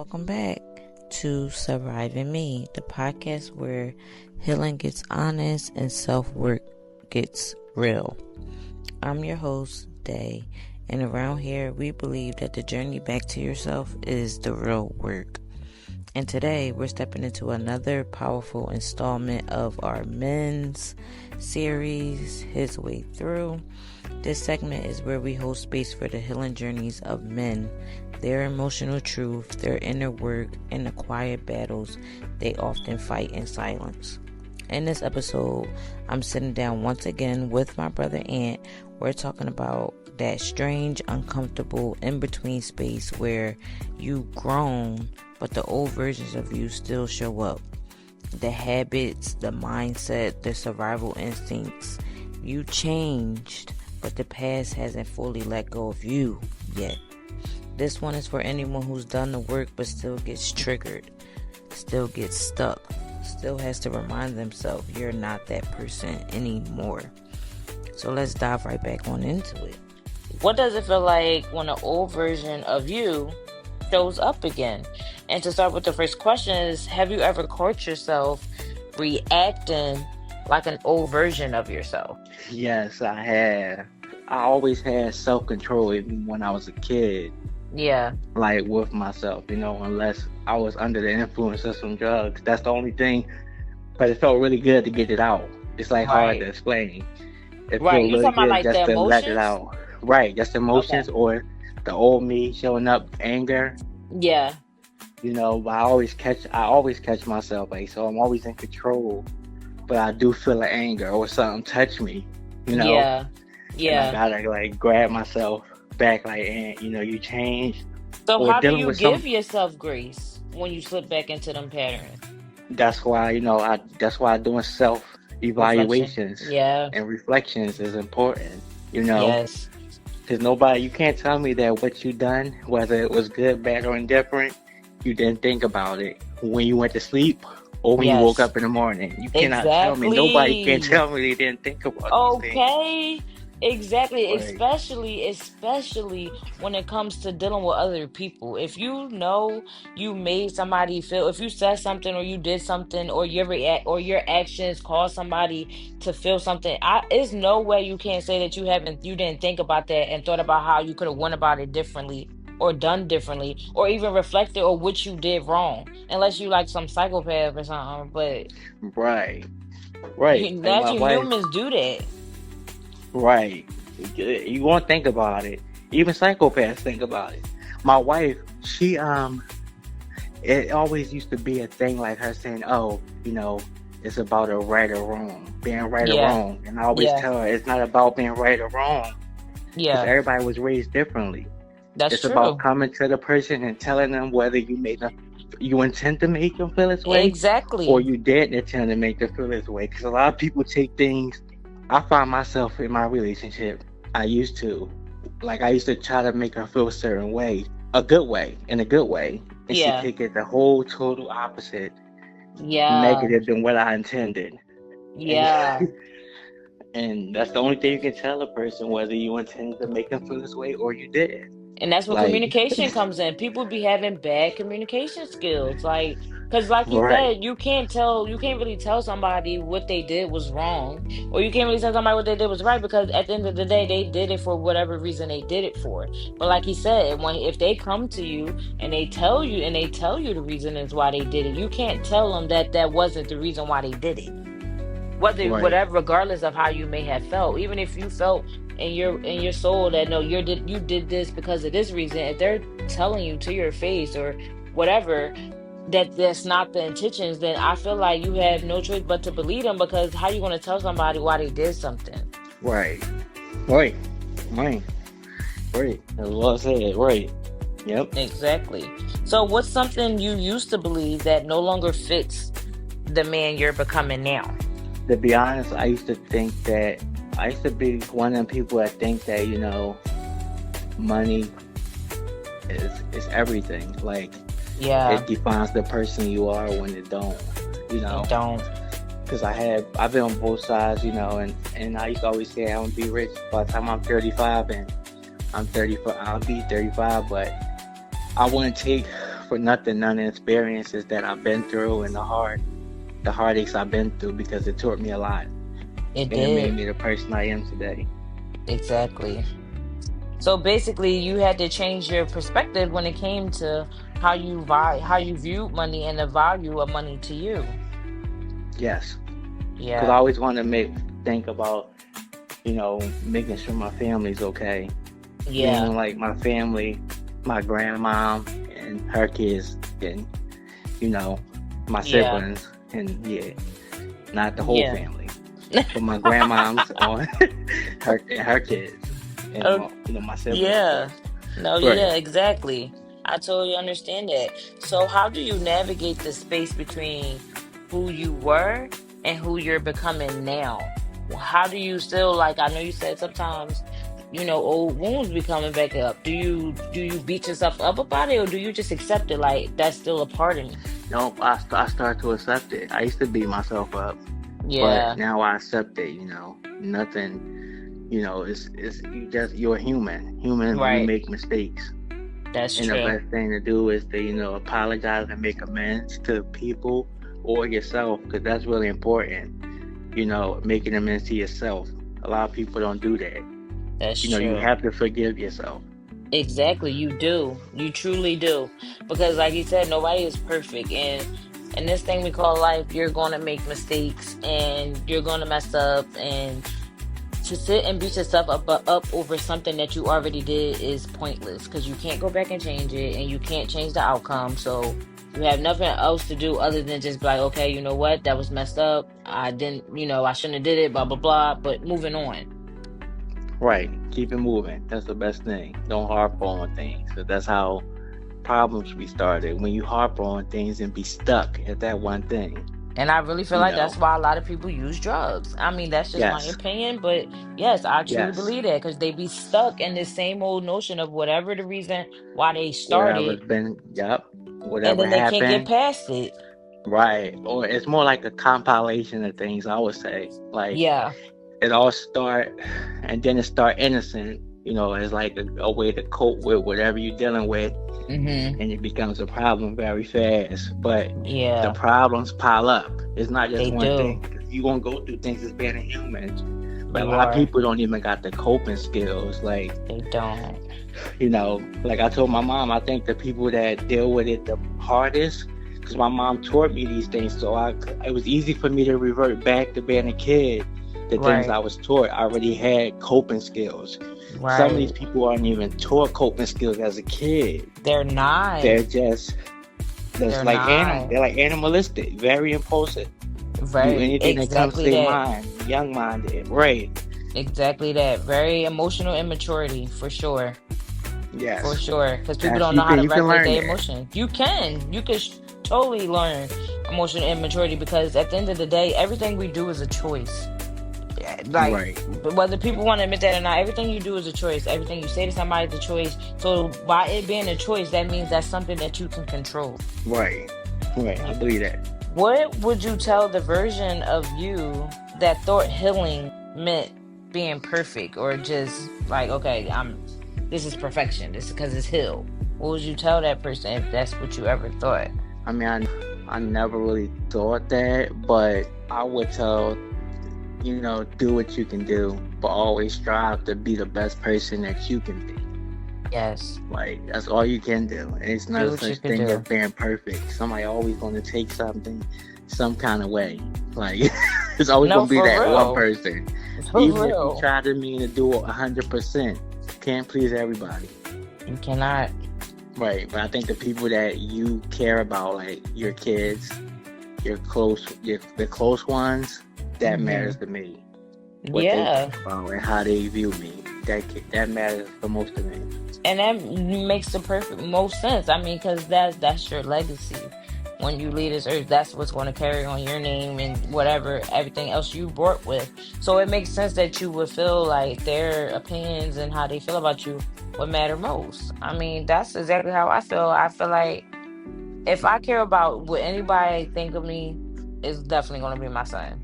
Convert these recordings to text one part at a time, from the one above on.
welcome back to Surviving Me, the podcast where healing gets honest and self-work gets real. I'm your host, Day, and around here we believe that the journey back to yourself is the real work. And today we're stepping into another powerful installment of our men's series, His Way Through. This segment is where we hold space for the healing journeys of men, their emotional truth, their inner work, and the quiet battles they often fight in silence. In this episode, I'm sitting down once again with my brother Ant. We're talking about that strange, uncomfortable, in-between space where you've grown, but the old versions of you still show up. The habits, the mindset, the survival instincts. You changed, but the past hasn't fully let go of you yet. This one is for anyone who's done the work but still gets triggered, still gets stuck, still has to remind themselves you're not that person anymore. So let's dive right back on into it. What does it feel like when an old version of you shows up again? And to start with, the first question is, have you ever caught yourself reacting like an old version of yourself? Yes, I have. I always had self-control even when I was a kid. Yeah. Like with myself, unless I was under the influence of some drugs. That's the only thing. But it felt really good to get it out. It's like hard to explain. It right. felt You really talking about good like just the to emotions? let it out. Right, just emotions or the old me showing up anger. Yeah. But I always catch myself, like, so I'm always in control. But I do feel the anger or something touch me, Yeah. Yeah. And I gotta like grab myself back, like, and you change. So Or how do dealing you with give yourself grace when you slip back into them patterns? That's why that's why doing self evaluations and reflections is important. Yes. Because you can't tell me that what you done, whether it was good, bad, or indifferent, you didn't think about it when you went to sleep or when you woke up in the morning. You cannot tell me. Nobody can tell me they didn't think about these things. Exactly. Right. Especially when it comes to dealing with other people. If you know you made somebody feel, if you said something or you did something or your actions caused somebody to feel something, there's no way you can't say that you didn't think about that and thought about how you could have went about it differently or done differently or even reflected on what you did wrong, unless you like some psychopath or something. But right. Like my natural wife. humans do that. Right. You won't think about it. Even psychopaths think about it. My wife, it always used to be a thing like her saying, it's about a right or wrong, being right or wrong. And I always tell her it's not about being right or wrong. Because everybody was raised differently. It's true. About coming to the person and telling them whether you intend to make them feel this way. Exactly. Or you didn't intend to make them feel this way. Because a lot of people take things. I find myself in my relationship, I used to try to make her feel a certain way, in a good way. And she take it the whole total opposite, negative than what I intended. Yeah. And that's the only thing you can tell a person, whether you intended to make them feel this way or you didn't. And that's where communication comes in. People be having bad communication skills. Because like you said, you can't really tell somebody what they did was wrong. Or you can't really tell somebody what they did was right, because at the end of the day, they did it for whatever reason they did it for. But like he said, if they come to you and they tell you the reason is why they did it, you can't tell them that wasn't the reason why they did it. Whatever, regardless of how you may have felt, even if you felt in your soul that no, you did this because of this reason, if they're telling you to your face or whatever that's not the intentions, then I feel like you have no choice but to believe them, because how you going to tell somebody why they did something? Right. Well said. Right. Yep. Exactly. So what's something you used to believe that no longer fits the man you're becoming now? To be honest, I used to be one of them people that think that, money is everything. Like, it defines the person you are when it don't, It don't. Because I've been on both sides, and I used to always say I'm gonna be rich by the time I'm 35, and I'll be 35, but I wouldn't take for nothing, none of the experiences that I've been through and the heartaches I've been through because it taught me a lot It and it made did. me the person I am today. Exactly. So basically, you had to change your perspective when it came to how you viewed money and the value of money to you. Yes, because I Yeah. always want to think about making sure my family's okay. Yeah. Meaning like my family, my grandma and her kids, and you know my Yeah. siblings, and yeah, not the whole Yeah. family, but my grandmom's on her kids, and Oh, my siblings, of yeah. course. No, Right. yeah, exactly. I totally understand that. So, how do you navigate the space between who you were and who you're becoming now? How do you still like? I know you said sometimes, old wounds be coming back up. Do you beat yourself up about it, or do you just accept it like that's still a part of me? Nope, I start to accept it. I used to beat myself up, but Yeah, now I accept it. Nothing. You're human. Human, we right. make mistakes. That's And the true. best thing to do is to, apologize and make amends to people or yourself, because that's really important. Making amends to yourself. A lot of people don't do that. That's You true. have to forgive yourself. Exactly, you do. You truly do. Because like you said, nobody is perfect. And in this thing we call life, you're gonna make mistakes and you're gonna mess up. And to sit and beat yourself up over something that you already did is pointless because you can't go back and change it and you can't change the outcome. So you have nothing else to do other than just be like, okay, you know what, that was messed up. I didn't, I shouldn't have did it, blah blah blah. But moving on. Right. Keep it moving. That's the best thing. Don't harp on things, 'cause that's how problems be started. When you harp on things and be stuck at that one thing, And I really feel you like know. that's why a lot of people use drugs. I mean, that's just my Yes. opinion, but yes, I truly Yes. believe that because they be stuck in this same old notion of whatever the reason why they Whatever's started, been, yep. and Whatever then they can't get happened. past it. Right. Or it's more like a compilation of things, I would say. Like Yeah. it all start and then it start innocent, as like a way to cope with whatever you're dealing with, Mm-hmm. and it becomes a problem very fast. But the Yeah, problems pile up. It's not just they one do. thing. You're gonna go through things as being a human. But a You lot of are. people don't even got the coping skills. Like, They don't. like I told my mom, I think the people that deal with it the hardest, because my mom taught me these things, so it was easy for me to revert back to being a kid. The things I Right. was taught, I already had coping skills. Some of these Right. people aren't even taught coping skills as a kid. They're not. They're just They're like not. They're like animalistic, very impulsive. Do Right. anything that comes to Exactly their that. mind, young minded. Right. Exactly that. Very emotional immaturity for sure. For Yes. sure, because people That's don't know how to you can regulate learn their that. emotion. You can totally learn emotional immaturity because at the end of the day, everything we do is a choice. Yeah, like Right. whether people want to admit that or not, everything you do is a choice. Everything you say to somebody is a choice. So by it being a choice, that means that's something that you can control. Right. Right. I believe that. What would you tell the version of you that thought healing meant being perfect or just like, okay, this is perfection. This is because it's healed. What would you tell that person if that's what you ever thought? I mean, I never really thought that, but I would tell, do what you can do, but always strive to be the best person that you can be. Yes, Like, that's all you can do. And it's not do a what you such could thing as do. being perfect. Somebody always going to take something some kind of way. Like, it's always No, going to be for that one real. person. For Even if you real. try to mean to do it 100%, can't please everybody. You cannot. Right. But I think the people that you care about, like your kids, the close ones, that Hmm. matters to me. What they Yeah. think about and how they view me. That matters the most to me. And that makes the perfect most sense. I mean, because that's your legacy. When you leave this earth, that's what's going to carry on your name and whatever everything else you brought with. So it makes sense that you would feel like their opinions and how they feel about you would matter most. I mean, that's exactly how I feel. I feel like if I care about what anybody think of me, it's definitely going to be my son.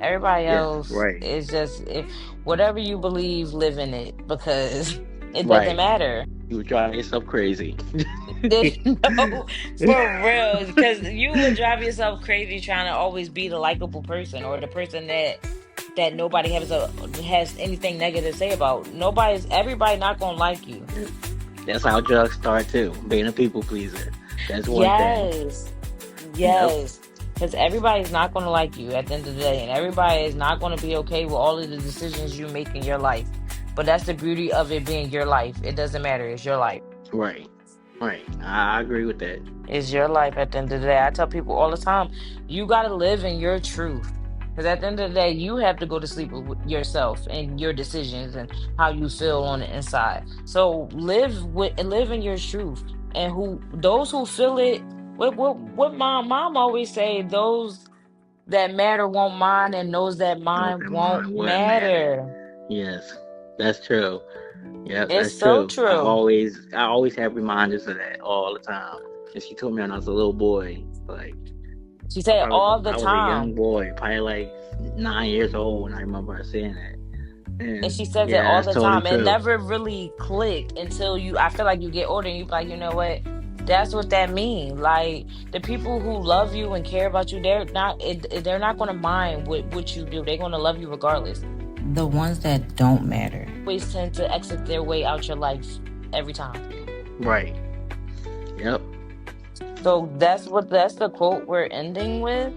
Everybody Yes. else Right. is just if whatever you believe, live in it because it doesn't Right. matter. You would drive yourself crazy. No, for real, because you would drive yourself crazy trying to always be the likable person or the person that nobody has anything negative to say about. Everybody not gonna like you. That's how drugs start too. Being a people pleaser. That's one thing. Yes, Yep. yes, because everybody's not gonna like you at the end of the day, and everybody is not gonna be okay with all of the decisions you make in your life. But that's the beauty of it being your life. It doesn't matter. It's your life. Right. Right. I agree with that. It's your life at the end of the day. I tell people all the time, you got to live in your truth. Because at the end of the day, you have to go to sleep with yourself and your decisions and how you feel on the inside. So live in your truth. And those who feel it, what my mom always say, those that matter won't mind, and those that Those mind that won't mind what matter. matter. Yes. That's true. Yep, It's that's so true. true. I always have reminders of that all the time. And she told me when I was a little boy, like She said all the I was a young time. boy, probably like 9 years old when I remember her saying that. And And she says it yeah, all that's the totally time. It true. never really clicked until I feel like you get older and you be like, you know what? That's what that means. Like the people who love you and care about you, they're not going to mind what you do. They're going to love you regardless. The ones that don't matter. Always tend to exit their way out your life every time. Right. Yep. So that's the quote we're ending with.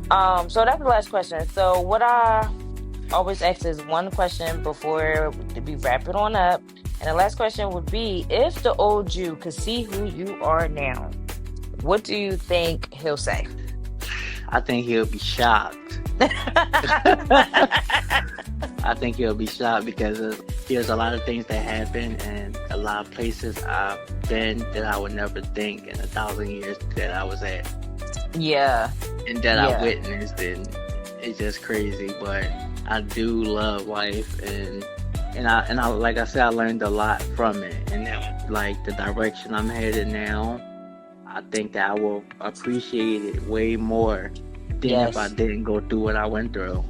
So that's the last question. So what I always ask is one question before we wrap it on up. And the last question would be, if the old you could see who you are now, what do you think he'll say? I think he'll be shocked. I think he'll be shocked because there's a lot of things that happen and a lot of places I've been that I would never think in 1,000 years that I was at Yeah. and that I Yeah. witnessed, and it's just crazy. But I do love life, and I like I said, I learned a lot from it, and now, like the direction I'm headed now, I think that I will appreciate it way more than if I Yes. didn't go through what I went through.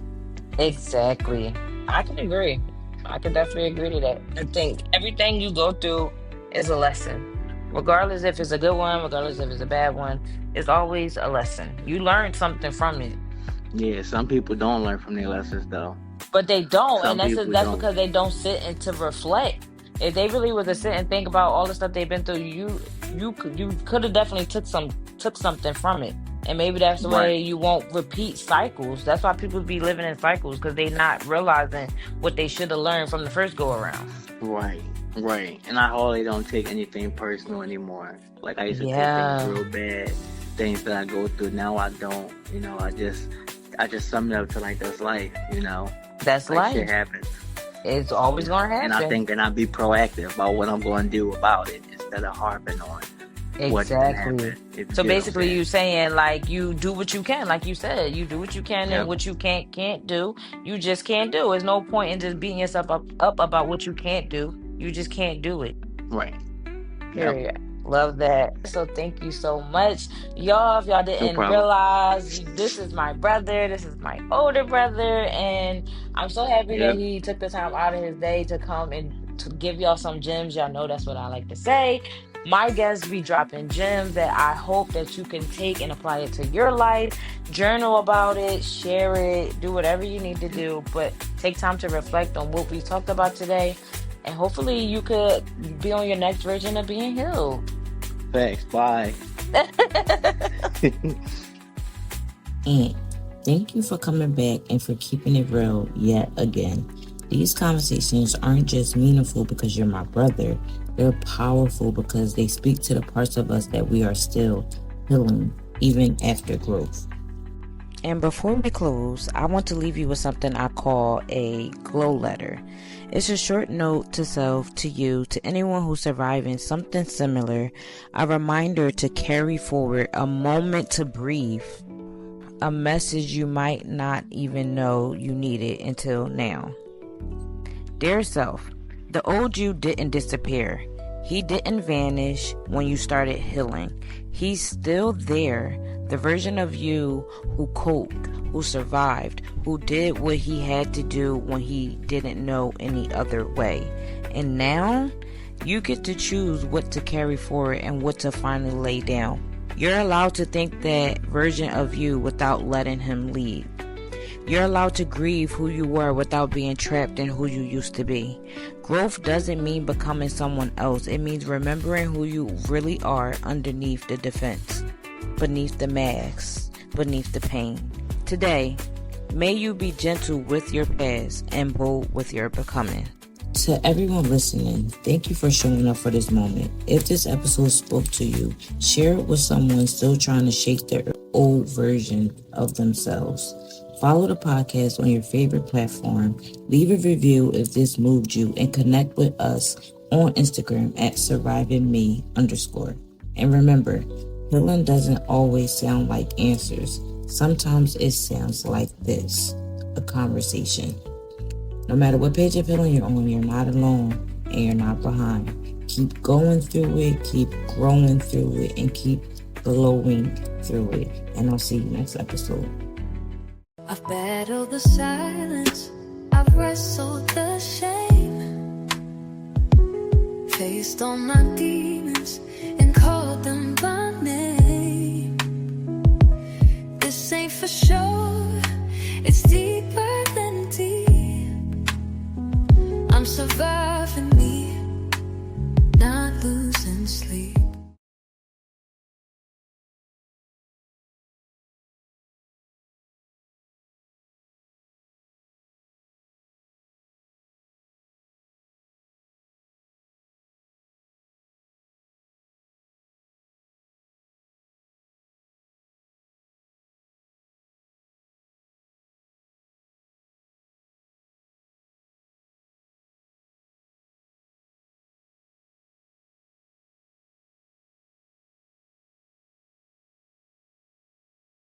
Exactly. I can agree. I can definitely agree to that. I think everything you go through is a lesson. Regardless if it's a good one, regardless if it's a bad one, it's always a lesson. You learn something from it. Yeah, some people don't learn from their lessons though. But they don't, and Some people that's don't. because they don't sit and to reflect. If they really were to sit and think about all the stuff they've been through, you could have definitely took something from it, and maybe that's the way Right, you won't repeat cycles. That's why people be living in cycles because they not realizing what they should have learned from the first go around. right, right. And I hardly don't take anything personal anymore. Like I used to take things Yeah, real bad, things that I go through. Now I don't. I just sum it up to like that's life. that's Like shit life. happens. It's always gonna And I happen. think that I'd be proactive about what I'm going to do about it instead of harping on what didn't Exactly. happen. If you So get what I'm basically saying. you saying like you do what you can, like you said, you do what you can, and Yep. what you can't do, you just can't do. There's no point in just beating yourself up about what you can't do. You just can't do it. Right. Yep. Period. Love that. So thank you so much. Y'all, if y'all No didn't problem. realize, this is my brother. This is my older brother. And I'm so happy that Yep. he took the time out of his day to come and to give y'all some gems. Y'all know that's what I like to say. My guests be dropping gems that I hope that you can take and apply it to your life. Journal about it, share it, do whatever you need to do. But take time to reflect on what we talked about today. And hopefully you could be on your next version of being healed. Thanks. Bye. And thank you for coming back and for keeping it real yet again. These conversations aren't just meaningful because you're my brother, they're powerful because they speak to the parts of us that we are still healing, even after growth. And before we close, I want to leave you with something I call a glow letter. It's a short note to self, to you, to anyone who's surviving something similar, a reminder to carry forward, a moment to breathe, a message you might not even know you needed until now. Dear self, the old you didn't disappear. He didn't vanish when you started healing. He's still there. The version of you who coped, who survived, who did what he had to do when he didn't know any other way. And now, You get to choose what to carry forward and what to finally lay down. You're allowed to think that version of you without letting him lead. You're allowed to grieve who you were without being trapped in who you used to be. Growth doesn't mean becoming someone else. It means remembering who you really are underneath the defense, beneath the mask, beneath the pain. Today, may you be gentle with your past and bold with your becoming. To everyone listening, thank you for showing up for this moment. If this episode spoke to you, share it with someone still trying to shake their old version of themselves. Follow the podcast on your favorite platform. Leave a review if this moved you, and connect with us on Instagram at survivingme_. And remember, healing doesn't always sound like answers. Sometimes it sounds like this, a conversation. No matter what page of healing you're on, you're not alone and you're not behind. Keep going through it, keep growing through it, and keep glowing through it. And I'll see you next episode. I've battled the silence, I've wrestled the shame, faced all my demons and called them by name. This ain't for sure, it's deeper than deep. I'm surviving me, not losing sleep.